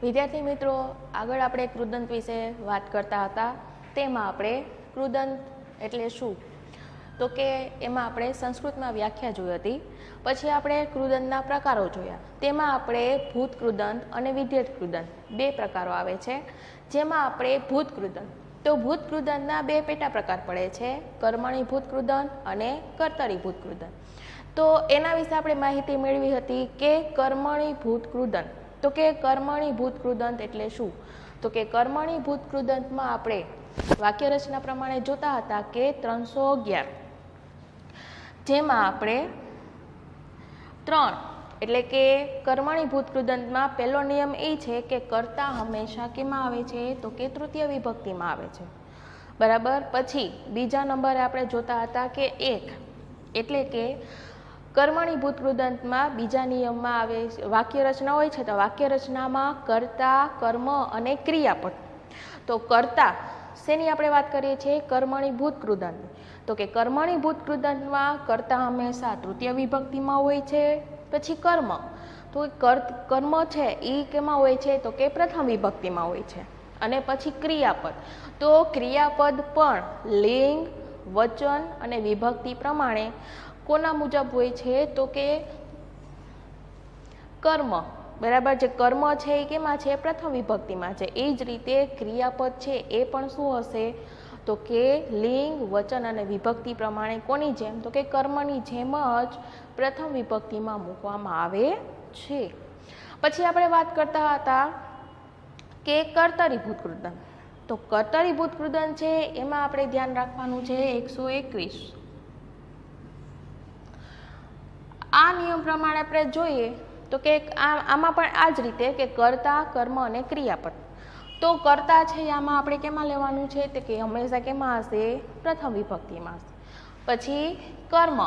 વિદ્યાર્થી મિત્રો, આગળ આપણે કૃદંત વિશે વાત કરતા હતા. તેમાં આપણે કૃદંત એટલે શું તો કે એમાં આપણે સંસ્કૃતમાં વ્યાખ્યા જોઈ હતી. પછી આપણે કૃદંતના પ્રકારો જોયા. તેમાં આપણે ભૂત કૃદંત અને વિધેય કૃદંત બે પ્રકારો આવે છે. જેમાં આપણે ભૂત કૃદંત તો ભૂત કૃદંતના બે પેટા પ્રકાર પડે છે, કર્મણીભૂત કૃદંત અને કર્તરીભૂત કૃદંત. તો એના વિશે આપણે માહિતી મેળવી હતી કે કર્મણીભૂત કૃદંત તો કે કર્મણીભૂત કૃદંત એટલે શું તો કે કર્મણીભૂત કૃદંતમાં આપણે વાક્ય રચના પ્રમાણે જોતા હતા કે 311 જેમાં આપણે 3 એટલે કે કર્મણીભૂત કૃદંતમાં પહેલો નિયમ એ છે કે કર્તા હંમેશા કેમાં આવે છે તો કે તૃતીય વિભક્તિમાં આવે છે, બરાબર. પછી બીજા નંબરે આપણે જોતા હતા કે 1 એટલે કે કર્મણીભૂત કૃદંતમાં બીજા નિયમમાં આવે વાક્ય રચના હોય છે તો વાક્ય રચનામાં કર્તા, કર્મ અને ક્રિયાપદ. તો કર્તા શેની આપણે વાત કરીએ છીએ કર્મણીભૂત કૃદંત તો કે કર્મણીભૂત કૃદંતમાં કર્તા હંમેશા તૃતીય વિભક્તિમાં હોય છે. પછી કર્મ તો કર્મ છે એ કેમાં હોય છે તો કે પ્રથમ વિભક્તિમાં હોય છે. અને પછી ક્રિયાપદ તો ક્રિયાપદ પણ લિંગ, વચન અને વિભક્તિ પ્રમાણે કોના મુજબ હોય છે તો કે કર્મ, બરાબર. જે કર્મ છે એ કેમાં છે પ્રથમ વિભક્તિમાં છે. એ જ રીતે ક્રિયાપદ છે એ પણ શું હશે તો કે લિંગ, વચન અને વિભક્તિ પ્રમાણે કોની જેમ તો કે કર્મની જેમ જ પ્રથમ વિભક્તિમાં મૂકવામાં આવે છે. પછી આપણે વાત કરતા હતા કે કર્તરીભૂત કૃદંત તો કર્તરીભૂત કૃદંત છે એમાં આપણે ધ્યાન રાખવાનું છે 121. આ નિયમ પ્રમાણે આપણે જોઈએ તો કે આમાં પણ આ જ રીતે કે કર્તા, કર્મ અને ક્રિયાપદ. તો કર્તા છે આમાં આપણે કેમાં લેવાનું છે તો કે હંમેશા કેમાં હશે પ્રથમ વિભક્તિમાં હશે. પછી કર્મ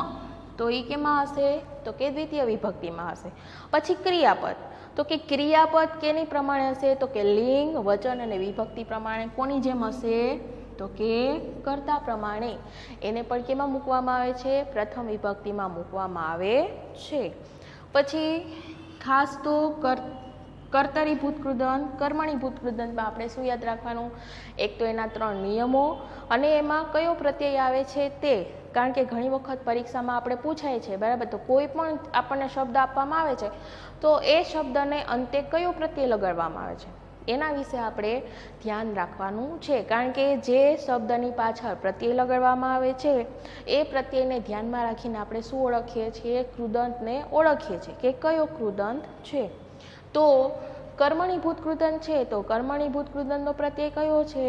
તો એ કેમાં હશે તો કે દ્વિતીય વિભક્તિમાં હશે. પછી ક્રિયાપદ તો કે ક્રિયાપદ કેની પ્રમાણે હશે તો કે લિંગ, વચન અને વિભક્તિ પ્રમાણે કોની જેમ હશે તો કે કર્તા પ્રમાણે એને પણ કેમાં મૂકવામાં આવે છે પ્રથમ વિભક્તિમાં મૂકવામાં આવે છે. પછી ખાસ તો કર્તરીભૂત કૃદંત, કર્મણીભૂત કૃદંતમાં આપણે શું યાદ રાખવાનું એક તો એના 3 નિયમો અને એમાં કયો પ્રત્યય આવે છે તે, કારણ કે ઘણી વખત પરીક્ષામાં આપણે પૂછાય છે, બરાબર. તો કોઈ પણ આપણને શબ્દ આપવામાં આવે છે તો એ શબ્દને અંતે કયો પ્રત્યય લગાડવામાં આવે છે એના વિશે આપણે ધ્યાન રાખવાનું છે. કારણ કે જે શબ્દની પાછળ પ્રત્યય લગાડવામાં આવે છે એ પ્રત્યયને ધ્યાનમાં રાખીને આપણે શું ઓળખીએ છીએ કૃદંતને ઓળખીએ છીએ કે કયો કૃદંત છે. તો કર્મણીભૂત કૃદંત છે તો કર્મણીભૂત કૃદંતનો પ્રત્યય કયો છે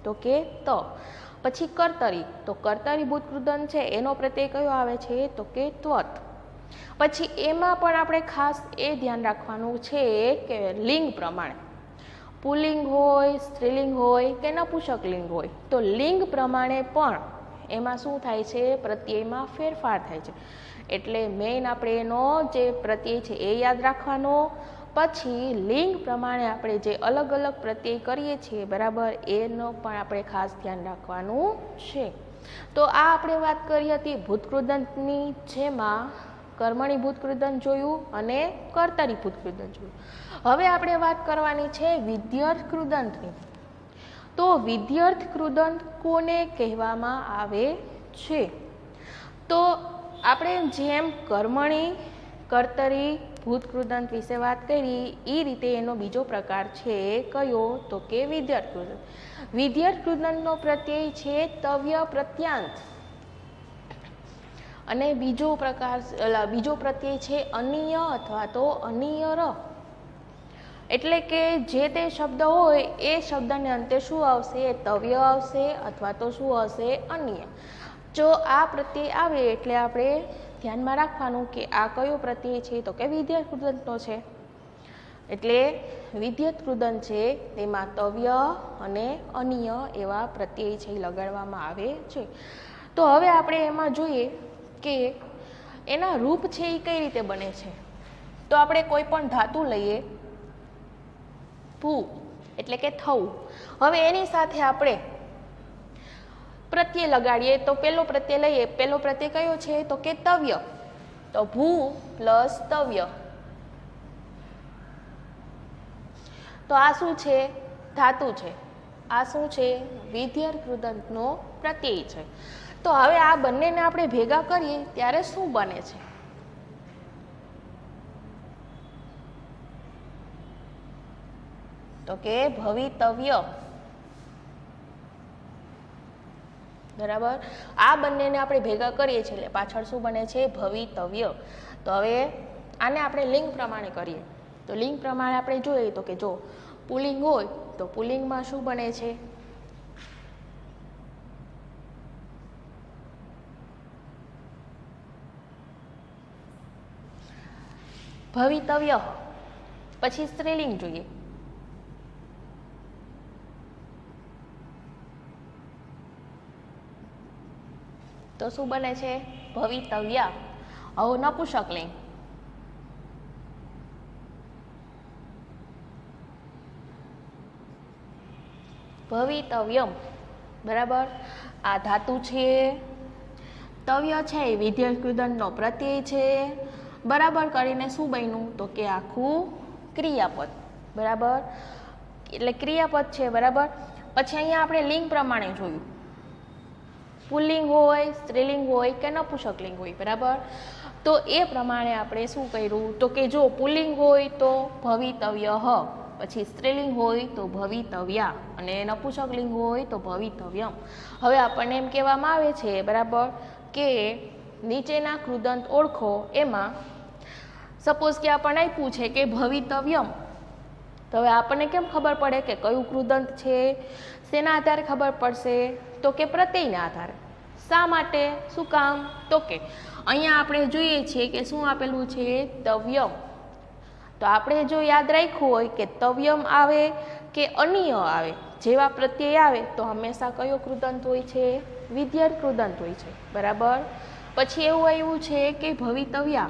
તો કે ત. પછી કર્તરી તો કર્તરીભૂત કૃદંત છે એનો પ્રત્યય કયો આવે છે તો કે ત્વત. પછી એમાં પણ આપણે ખાસ એ ધ્યાન રાખવાનું છે કે લિંગ પ્રમાણે પુલ્લિંગ હોય, સ્ત્રીલિંગ હોય કે નપુંસકલિંગ હોય તો લિંગ પ્રમાણે પણ એમાં શું થાય છે પ્રત્યયમાં ફેરફાર થાય છે. એટલે મેઇન આપણે એનો જે પ્રત્યય છે એ યાદ રાખવાનો. પછી લિંગ પ્રમાણે આપણે જે અલગ અલગ પ્રત્યય કરીએ છીએ, બરાબર, એનો પણ આપણે ખાસ ધ્યાન રાખવાનું છે. તો આ આપણે વાત કરી હતી ભૂત કૃદંતની, જેમાં કર્મણીભૂત કૃદંત જોયું અને કર્તરીભૂત કૃદંત જોયું. હવે આપણે વાત કરવાની છે વિધ્યર્થ કૃદંતની. તો વિધ્યર્થ કૃદંત કોને કહેવામાં આવે છે તો આપણે જેમ કર્મણી, કર્તરી, ભૂત કૃદંત વિશે વાત કરી એ રીતે એનો બીજો પ્રકાર છે કયો તો કે વિધ્યર્થ કૃદંત. વિધ્યર્થ કૃદંતનો પ્રત્યય છે તવ્ય પ્રત્યાંત અને બીજો પ્રત્યય છે અનિય અથવા તો અનિયર. એટલે કે જે તે શબ્દ હોય એ શબ્દને અંતે શું આવશે તવ્ય આવશે અથવા તો શું હશે અનિય. જો આ પ્રત્યય આવે એટલે આપણે ધ્યાનમાં રાખવાનું કે આ કયો પ્રત્યય છે તો કે વિધ્યર્થ કૃદંતનો છે. એટલે વિધ્યર્થ કૃદંત છે તેમાં તવ્ય અને અનિય એવા પ્રત્યય છે લગાડવામાં આવે છે. તો હવે આપણે એમાં જોઈએ કે એના રૂપ છે એ કઈ રીતે બને છે. તો આપણે કોઈ પણ ધાતુ લઈએ ભૂ એટલે કે થવું. હવે એની સાથે આપણે પ્રત્યય લગાડીએ તો પેલો પ્રત્યય લઈએ, પેલો પ્રત્યય કયો છે તો કે તવ્ય. તો ભૂ પ્લસ તવ્ય તો આ શું છે? ધાતુ છે. આ શું છે? વિધેય કૃદંતનો પ્રત્યય છે. તો હવે આ બંનેને આપણે ભેગા કરીએ ત્યારે શું બને છે? તો કે ભવિતવ્ય. બરાબર, આ બંનેને આપણે ભેગા કરીએ છીએ એટલે પાછળ શું બને છે? ભવિતવ્ય. તો હવે આને આપણે લિંગ પ્રમાણે કરીએ તો લિંગ પ્રમાણે આપણે જોઈએ તો કે જો પુલ્લિંગ હોય તો પુલ્લિંગમાં શું બને છે? ભવિતવ્ય. પછી સ્ત્રીલિંગ જોઈએ તો શું બને છે? ભવિતવ્યા. હવે નપુંસકલિંગ. ભવિતવ્યમ. બરાબર, આ ધાતુ છે, તવ્ય છે એ વિધેય કૃદંતનો પ્રત્યય છે. બરાબર કરીને શું બન્યું? તો કે આખું ક્રિયાપદ. બરાબર, એટલે ક્રિયાપદ છે. બરાબર, પછી અહીંયા આપણે લિંગ પ્રમાણે જોયું, પુલ્લિંગ હોય, સ્ત્રીલિંગ હોય કે નપુંસકલિંગ હોય. બરાબર, તો એ પ્રમાણે આપણે શું કર્યું? તો કે જો પુલ્લિંગ હોય તો ભવિતવ્ય, પછી સ્ત્રીલિંગ હોય તો ભવિતવ્યા અને નપુંસકલિંગ હોય તો ભવિતવ્યમ. હવે આપણને એમ કહેવામાં આવે છે, બરાબર, કે નીચેના કૃદંત ઓળખો. એમાં સપોઝ કે આપણને આપ્યું છે કે ભવિતવ્યમ, તો હવે આપણને કેમ ખબર પડે કે કયું કૃદંત છે? શેના આધારે ખબર પડશે? તો કે પ્રત્યયના આધારે. શા માટે? શું કામ? તો કે અહીંયા આપણે જોઈએ છીએ કે શું આપેલું છે? તવ્યમ. તો આપણે જો યાદ રાખ્યું હોય કે તવ્યમ આવે કે અનિય આવે, જેવા પ્રત્યય આવે તો હંમેશા કયો કૃદંત હોય છે? વિધેય કૃદંત હોય છે. બરાબર, પછી એવું આવ્યું છે કે ભવિતવ્યા.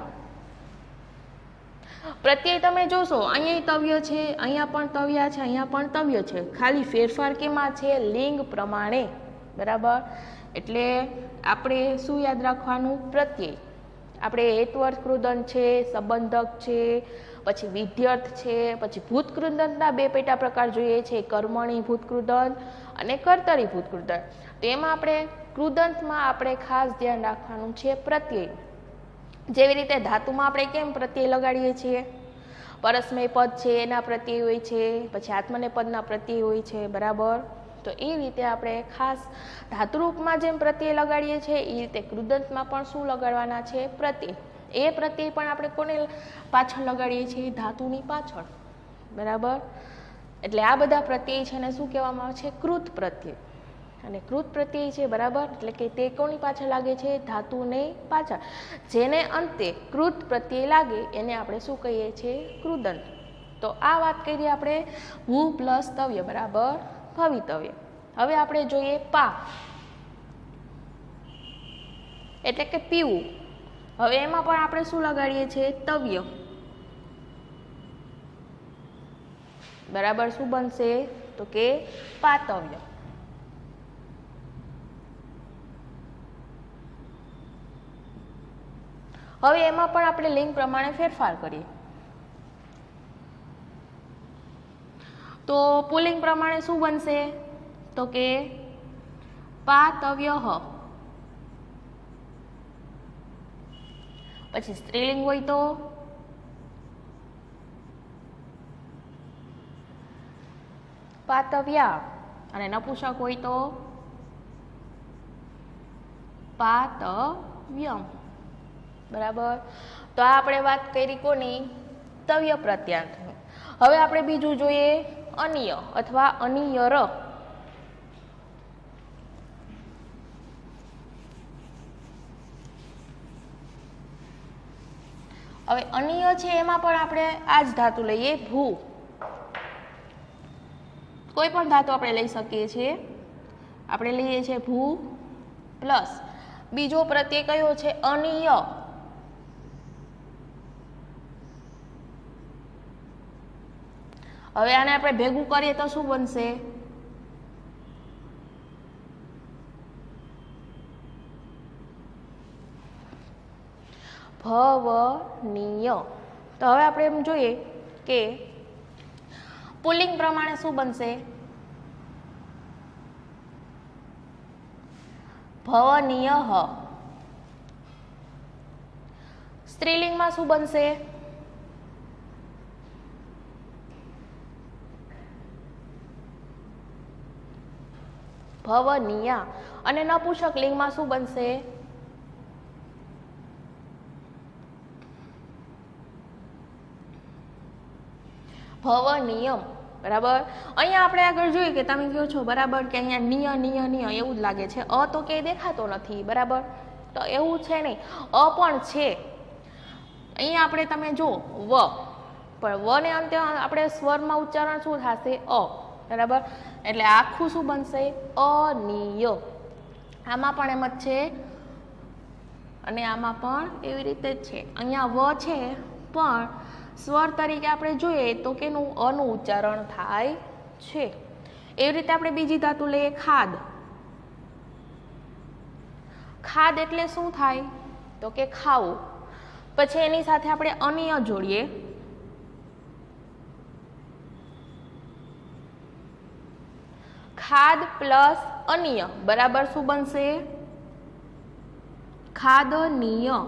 પ્રત્યય તમે જોશો અહીંયા તવ્ય છે, અહીંયા પણ તવ્યા છે, અહીંયા પણ તવ્ય છે. ખાલી ફેરફાર કેમાં છે? લિંગ પ્રમાણે. બરાબર, એટલે આપણે શું યાદ રાખવાનું? પ્રત્યય. આપણે હેતવર્ત કૃદંત છે, સંબંધક છે, પછી વિધ્યર્થ છે, પછી ભૂત કૃદંતના બે પેટા પ્રકાર જોઈએ છે, કર્મણી ભૂત કૃદંત અને કર્તરી ભૂત કૃદંત. તો એમાં આપણે કૃદંતમાં આપણે ખાસ ધ્યાન રાખવાનું છે પ્રત્યય. જેવી રીતે ધાતુમાં આપણે કેમ પ્રત્યય લગાડીએ છીએ? પરસ્મય પદ છે એના પ્રત્યય હોય છે, પછી આત્મનેપદના પ્રત્યય હોય છે. બરાબર, તો એ રીતે આપણે ખાસ ધાતુરૂપમાં જેમ પ્રત્યય લગાડીએ છીએ એ રીતે કૃદંતમાં પણ શું લગાડવાના છે? પ્રત્યય. એ પ્રત્યય પણ આપણે કોને પાછળ લગાડીએ છીએ? ધાતુની પાછળ. બરાબર, એટલે આ બધા પ્રત્યય છે ને શું કહેવામાં આવે છે? કૃત પ્રત્યય. અને કૃત પ્રત્યય છે. બરાબર, એટલે કે તે કોની પાછળ લાગે છે? ધાતુની પાછળ. જેને અંતે કૃત પ્રત્યય લાગે એને આપણે શું કહીએ છીએ? કૃદંત. તો આ વાત કરી આપણે ભૂ પ્લસ તવ્ય બરાબર ભવિતવ્ય. હવે આપણે જોઈએ પા, એટલે કે પીવું. હવે એમાં પણ આપણે શું લગાડીએ છીએ? તવ્ય. બરાબર, શું બનશે? તો કે પાતવ્ય. હવે એમાં પણ આપણે લિંગ પ્રમાણે ફેરફાર કરીએ તો પુલ્લિંગ પ્રમાણે શું બનશે? તો કે પાતવ્યઃ. પછી સ્ત્રીલિંગ હોય તો પાતવ્યા અને નપુંસક હોય તો પાતવ્યમ. બરાબર, તો આ આપણે વાત કરી કોની? તવ્ય પ્રત્યાંતની. હવે આપણે બીજું જોઈએ અનિય અથવા અનિયર. હવે અનિય છે એમાં પણ આપણે આ જ ધાતુ લઈએ ભૂ. કોઈ પણ ધાતુ આપણે લઈ શકીએ છીએ. આપણે લઈએ છીએ ભૂ પ્લસ બીજો પ્રત્યય કયો છે? અનિય. હવે આને આપણે ભેગું કરીએ તો શું બનશે? ભવનીય. તો હવે આપણે એમ જોઈએ કે પુલ્લિંગ પ્રમાણે શું બનશે? ભવનીયઃ. સ્ત્રીલિંગમાં શું બનશે? ભવનીયા. અને નપુંસક લિંગમાં શું બનશે? ભવનિયમ. બરાબર. અહીંયા આપણે આગળ જોઈએ કે તમે કહો છો બરાબર કે અહીંયા નિય નિય નિય એવું જ લાગે છે, અ તો ક્યાંય દેખાતો નથી. બરાબર, તો એવું છે નહીં, અ પણ છે. અહીંયા આપણે તમે જો વ, પણ વ ને અંતે આપણે સ્વરમાં ઉચ્ચારણ શું થશે? અ. બરાબર, એટલે આખું શું બનશે? અનિય. આમાં પણ એમ જ છે અને આમાં પણ એવી રીતે જ છે. અહીંયા વ છે પણ સ્વર તરીકે આપણે જોઈએ તો કેનું? અનું ઉચ્ચારણ થાય છે. એવી રીતે આપણે બીજી ધાતુ લઈએ, ખાદ. ખાદ એટલે શું થાય? તો કે ખાવું. પછી એની સાથે આપણે અનિય જોડીએ, ખાદ પ્લસ અનિય બરાબર શું બનશે? ખાદનીય.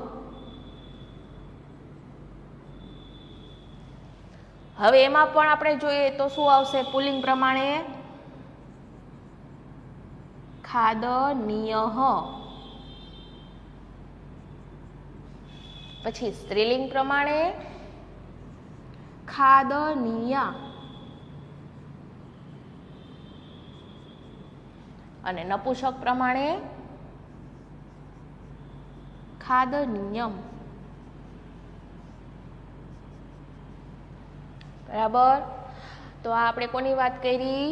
હવે એમાં પણ આપણે જોઈએ તો શું આવશે? પુલ્લિંગ પ્રમાણે ખાદનીયઃ. પછી સ્ત્રીલિંગ પ્રમાણે ખાદનીયા. અને નપુંસક પ્રમાણે ખાદનીયમ. બરાબર, તો આ આપણે કોની વાત કરી?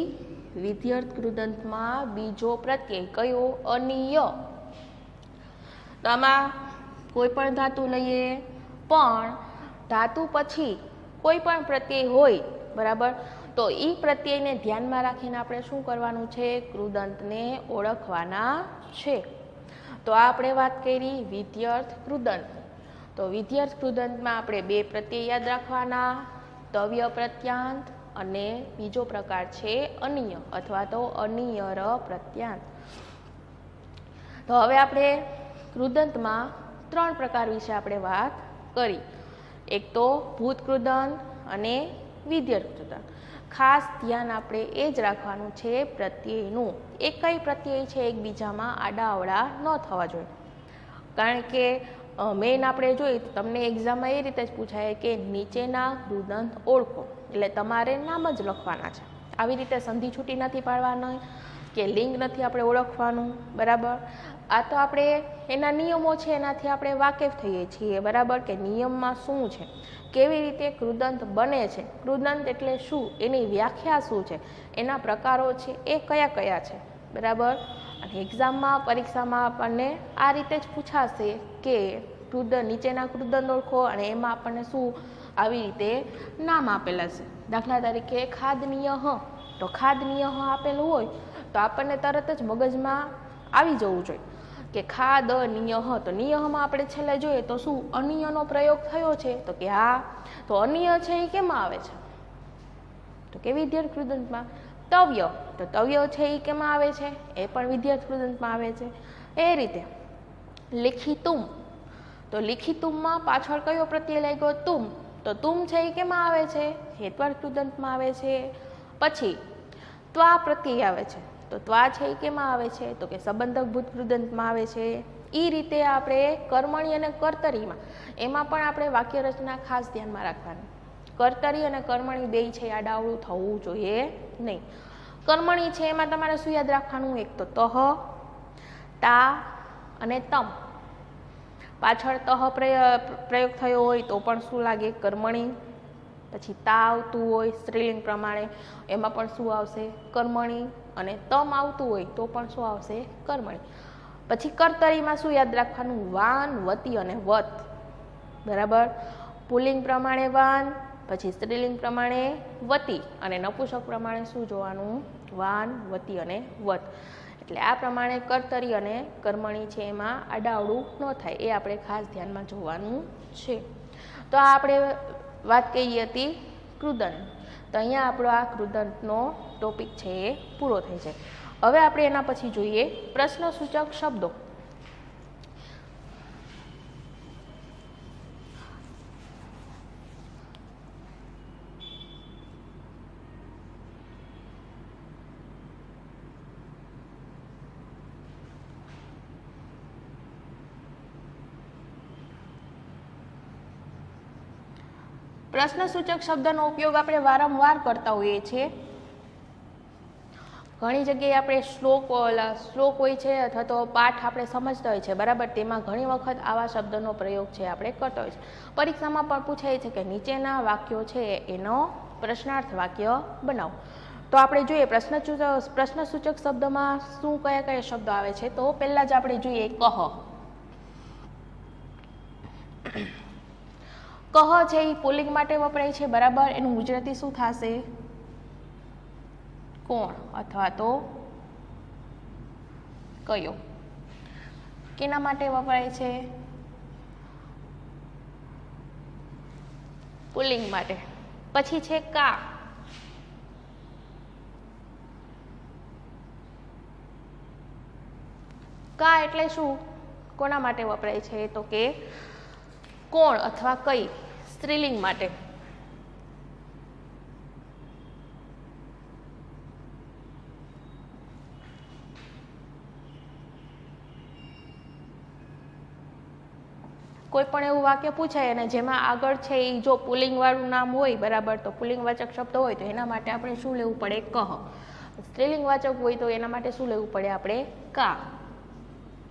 વિધ્યર્થ કૃદંતમાં બીજો પ્રત્યય કયો? અનિય. તો આમાં કોઈ પણ ધાતુ લઈએ પણ ધાતુ પછી કોઈ પણ પ્રત્યય હોય, બરાબર, તો એ પ્રત્યયને ધ્યાનમાં રાખીને આપણે શું કરવાનું છે? કૃદંતને ઓળખવાના છે. તો આ આપણે વાત કરી વિધ્યર્થ કૃદંત. તો વિધ્યર્થ કૃદંતમાં આપણે બે પ્રત્યય યાદ રાખવાના, તવ્ય પ્રત્યાંત અને બીજો પ્રકાર છે અનિય અથવા તો અનિયર પ્રત્યાંત. તો હવે આપણે કૃદંતમાં ત્રણ પ્રકાર વિશે આપણે વાત કરી. એક તો ભૂત કૃદંત અને વિધ્યર્થ કૃદંત. ખાસ ધ્યાન આપણે એ જ રાખવાનું છે પ્રત્યયનું. એક કઈ પ્રત્યય છે એકબીજામાં આડાઅવળા ન થવા જોઈએ. કારણ કે મેઇન આપણે જોઈએ તો તમને એક્ઝામમાં એ રીતે જ પૂછાય કે નીચેના કૃદંત ઓળખો, એટલે તમારે નામ જ લખવાના છે. આવી રીતે સંધિ છૂટી નથી પાડવાની કે લિંગ નથી આપણે ઓળખવાનું. બરાબર, આ તો આપણે એના નિયમો છે એનાથી આપણે વાકેફ થઈએ છીએ. બરાબર, કે નિયમમાં શું છે, કેવી રીતે કૃદંત બને છે, કૃદંત એટલે શું, એની વ્યાખ્યા શું છે, એના પ્રકારો છે એ કયા કયા છે. બરાબર, અને એક્ઝામમાં પરીક્ષામાં આપણને આ રીતે જ પૂછાશે કે નીચેના કૃદંત ઓળખો અને એમાં આપણને શું આવી રીતે નામ આપેલા છે. દાખલા તરીકે ખાદનીયઃ, તો ખાદનીયઃ આપેલું હોય તો આપણને તરત જ મગજમાં આવી જવું જોઈએ કે ખાદનીયઃ. તો નિયહમાં આપણે છેલ્લે જોઈએ તો શું અનિયનો પ્રયોગ થયો છે? તો કે હા. તો અનિય છે એ કેમાં આવે છે? તો કે વિધ્યર્થ કૃદંતમાં. તવ્ય, તો તવ્ય છે એ કેમાં આવે છે? એ પણ વિધ્યર્થ કૃદંતમાં આવે છે. એ રીતે લિખિતુમ, તો લિખિતુમમાં પાછળ કયો પ્રત્યય લાગ્યો? તુમ. તો તુમ છે એ કેમાં આવે છે? હેત્વાર્થ કૃદંતમાં આવે છે. પછી ત્વા પ્રત્યય આવે છે, તો ત્વા છે એ કેમાં આવે છે? તો કે સંબંધક ભૂત કૃદંતમાં આવે છે. એ રીતે આપણે કર્મણી અને કર્તરીમાં એમાં પણ આપણે વાક્ય રચના ખાસ ધ્યાનમાં રાખવાની. કર્તરી અને કર્મણી બેય છે આડાઅવળું થવું જોઈએ નહીં. કર્મણી છે એમાં તમારે શું યાદ રાખવાનું? એક તો તહ, તા અને તમ. પાછળ તહ પ્રયોગ થયો હોય તો પણ શું લાગે? કર્મણી. પછી તા આવતું હોય સ્ત્રીલિંગ પ્રમાણે એમાં પણ શું આવશે? કર્મણી. અને તમ આવતું હોય તો પણ શું આવશે? કર્મણી. પછી કર્તરીમાં શું યાદ રાખવાનું? વાન, વતી અને વત. બરાબર, પુલ્લિંગ પ્રમાણે વાન, પછી સ્ત્રીલિંગ પ્રમાણે વતી અને નપુંસક પ્રમાણે શું જોવાનું? વાન, વતી અને વત. એટલે આ પ્રમાણે કર્તરી અને કર્મણી છે એમાં આડાઅવળું ન થાય એ આપણે ખાસ ધ્યાનમાં જોવાનું છે. તો આ આપણે વાત કરી હતી કૃદંત. તો અહીંયા આપણો આ કૃદંતનો ટોપિક છે એ પૂરો થઈ જાય. હવે આપણે એના પછી જોઈએ પ્રશ્નસૂચક શબ્દો. પ્રશ્નસૂચક શબ્દનો ઉપયોગ આપણે વારંવાર કરતા હોઈએ છીએ. ઘણી જગ્યાએ આપણે શ્લોક હોય છે અથવા તો પાઠ આપણે સમજતા હોય છે, બરાબર, તેમાં ઘણી વખત આવા શબ્દનો પ્રયોગ છે આપણે કરતા હોય છે. પરીક્ષામાં પણ પૂછાય છે કે નીચેના વાક્યો છે એનો પ્રશ્નાર્થ વાક્ય બનાવો. તો આપણે જોઈએ પ્રશ્નસૂચક શબ્દમાં શું કયા કયા શબ્દો આવે છે. તો પહેલા જ આપણે જોઈએ કહ. કહ છે એ પુલ્લિંગ માટે વપરાય છે, બરાબર. એનું ગુજરાતી શું થશે? કોણ અથવા તો કયો. કેના માટે વપરાય છે? પુલ્લિંગ માટે. પછી છે કા. કા એટલે શું? કોના માટે વપરાય છે? તો કે કોણ અથવા કઈ, સ્ત્રીલિંગ માટે. કોઈ પણ એવું વાક્ય પૂછાય અને જેમાં આગળ છે એ જો પુલ્લિંગ વાળું નામ હોય, બરાબર, તો પુલ્લિંગ વાચક શબ્દ હોય તો એના માટે આપણે શું લેવું પડે? કહ. સ્ત્રીલિંગ વાચક હોય તો એના માટે શું લેવું પડે? આપણે કા.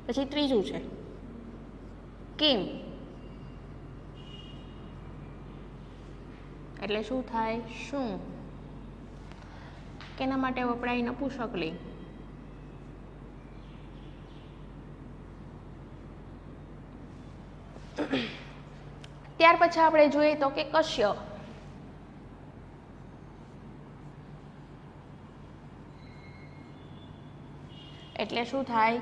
પછી ત્રીજું છે કિમ. એટલે શું થાય? શું. કેના માટે વપરાય? નપુંસકલિંગ. ત્યાર પછી આપણે જોઈએ તો કે કશ્ય. એટલે શું થાય?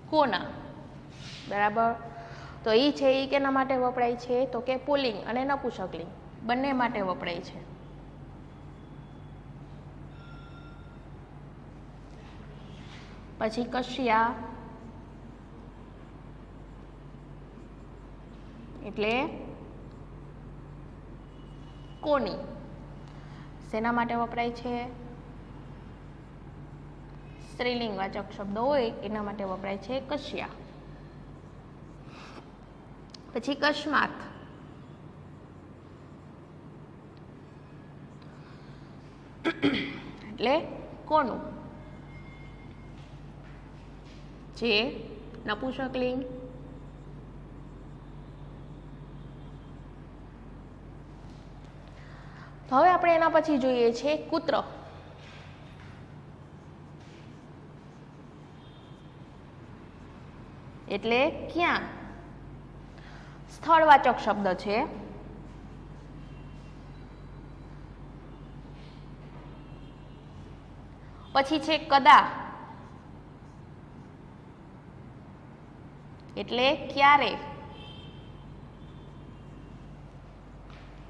કોના, બરાબર. તો એ છે એ કેના માટે વપરાય છે? તો કે પુલ્લિંગ અને નપુંસકલિંગ બંને માટે વપરાય છે. પછી કશ્યા એટલે કોની. શેના માટે વપરાય છે? સ્ત્રીલિંગ વાચક શબ્દ હોય એના માટે વપરાય છે કશ્યા. પછી કસ્માત. એટલે કોનું. જે નપુંસકલિંગ. તો હવે આપણે એના પછી જોઈએ છે કુત્ર. એટલે ક્યાં. સ્થળવાચક શબ્દ છે. પછી છે કદા. એટલે ક્યારે.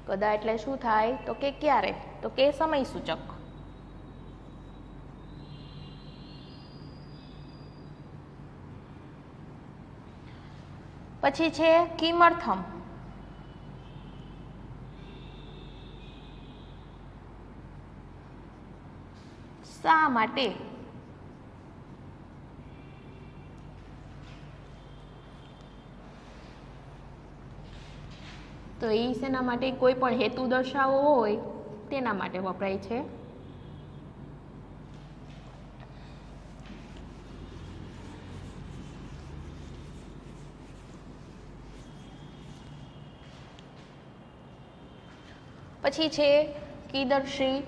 કદા એટલે શું થાય? તો કે ક્યારે, તો કે સમય સૂચક. પછી છે કિમર્થમ. શા માટે. તો એ શેના માટે? કોઈ પણ હેતુ દર્શાવવો હોય તેના માટે વપરાય છે. પછી છે કીદર્શી.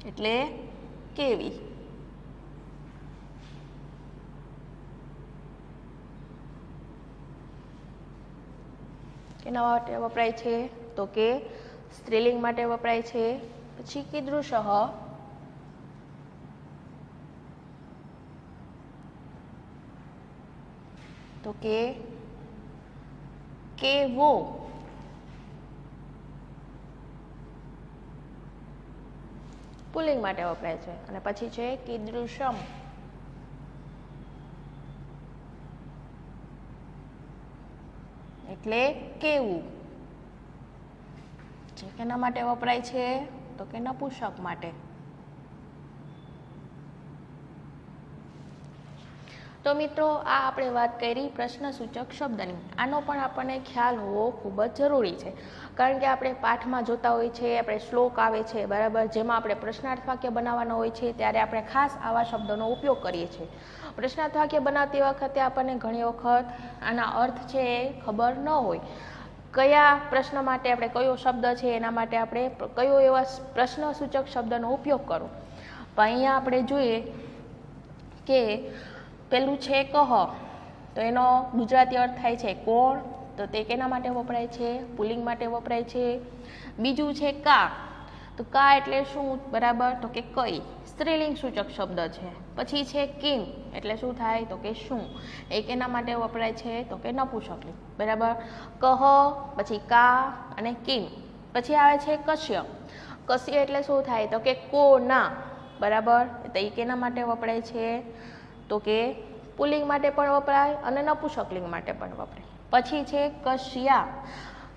એટલે કેવી. કેના માટે વપરાય છે? તો કે સ્ત્રીલિંગ માટે વપરાય છે. પછી કીદૃશઃ. તો કે કેવો. પુલ્લિંગ માટે વપરાય છે. અને પછી છે કીદૃશમ, એટલે કેવું. જે કેના માટે વપરાય છે તો કે નપુંસક માટે. તો મિત્રો આ આપણે વાત કરી પ્રશ્નસૂચક શબ્દની. આનો પણ આપણને ખ્યાલ હોવો ખૂબ જ જરૂરી છે, કારણ કે આપણે પાઠમાં જોતા હોય છે, આપણે શ્લોક આવે છે બરાબર, જેમાં આપણે પ્રશ્નાર્થ વાક્ય બનાવવાના હોય છે ત્યારે આપણે ખાસ આવા શબ્દોનો ઉપયોગ કરીએ છીએ. પ્રશ્નાર્થ વાક્ય બનાવતી વખતે આપણને ઘણી વખત આના અર્થ છે એ ખબર ન હોય, કયા પ્રશ્ન માટે આપણે કયો શબ્દ છે એના માટે આપણે કયો એવા પ્રશ્નસૂચક શબ્દનો ઉપયોગ કરવો. પણ અહીંયા આપણે જોઈએ કે પેલું છે કહ, તો એનો ગુજરાતી અર્થ થાય છે કોણ, તો તે કેના માટે વપરાય છે? પુલ્લિંગ માટે વપરાય છે. બીજું છે કા, તો કા એટલે શું બરાબર, તો કે કઈ, સ્ત્રીલિંગ સૂચક શબ્દ છે. પછી છે કિમ, એટલે શું થાય તો કે શું, એ કેના માટે વપરાય છે તો કે નપુંસકલિંગ બરાબર. કહ, પછી કા અને કિમ. પછી આવે છે કશ્ય. કશ્ય એટલે શું થાય તો કે કોના બરાબર, તો એ કેના માટે વપરાય છે તો કે પુલ્લિંગ માટે પણ વપરાય અને નપુંસકલિંગ માટે પણ વપરાય. પછી છે કશ્યા.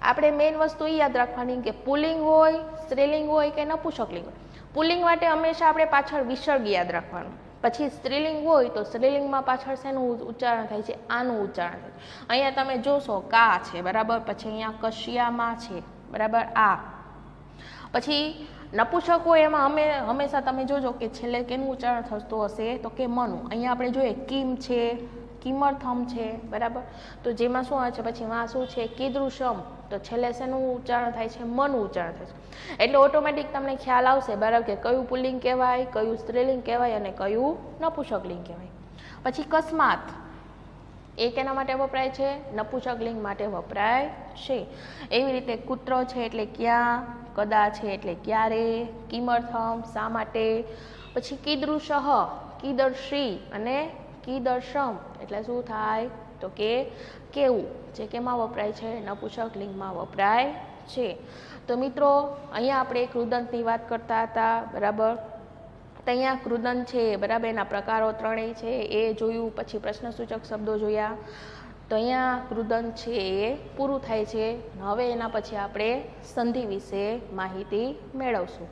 આપણે મેઇન વસ્તુ એ યાદ રાખવાની કે પુલ્લિંગ હોય, સ્ત્રીલિંગ હોય કે નપુંસકલિંગ હોય. પુલ્લિંગ માટે હંમેશા આપણે પાછળ વિસર્ગ યાદ રાખવાનું. પછી સ્ત્રીલિંગ હોય તો સ્ત્રીલિંગમાં પાછળ શેનું ઉચ્ચારણ થાય છે? આનું ઉચ્ચારણ થાય છે. અહીંયા તમે જોશો કા છે બરાબર, પછી અહીંયા કશ્યામાં છે બરાબર આ. પછી નપુંસક હોય એમાં હંમેશા તમે જોજો કે છેલ્લે કેનું ઉચ્ચારણ થતું હશે તો કે મનું. અહીંયા આપણે જોઈએ કિમ છે, કિમર્થમ છે બરાબર, તો જેમાં શું આવે છે પછી માં શું છે કીદૃશમ, તો છેલ્લે શેનું ઉચ્ચારણ થાય છે? મનું ઉચ્ચારણ થાય છે. એટલે ઓટોમેટિક તમને ખ્યાલ આવશે બરાબર કે કયું પુલ્લિંગ કહેવાય, કયું સ્ત્રીલિંગ કહેવાય અને કયું નપુંસકલિંગ કહેવાય. પછી કસ્માત, એ કેના માટે વપરાય છે? નપુંસકલિંગ માટે વપરાય છે. એવી રીતે કૂતરો છે એટલે ક્યાં, કદા છે એટલે ક્યારે, કિમર્થમ શા માટે. પછી કીદૃશઃ, કીદર્શી અને કીદર્શમ એટલે શું થાય તો કે કેવું, જે કેમાં વપરાય છે? નપુંસકલિંગમાં વપરાય છે. તો મિત્રો અહીંયા આપણે કૃદંતની વાત કરતા હતા બરાબર. તો અહીંયા કૃદંત છે બરાબર, એના પ્રકારો ત્રણેય છે એ જોયું. પછી પ્રશ્નસૂચક શબ્દો જોયા. તો અહીંયા કૃદંત છે એ પૂરું થાય છે. હવે એના પછી આપણે સંધિ વિશે માહિતી મેળવશું.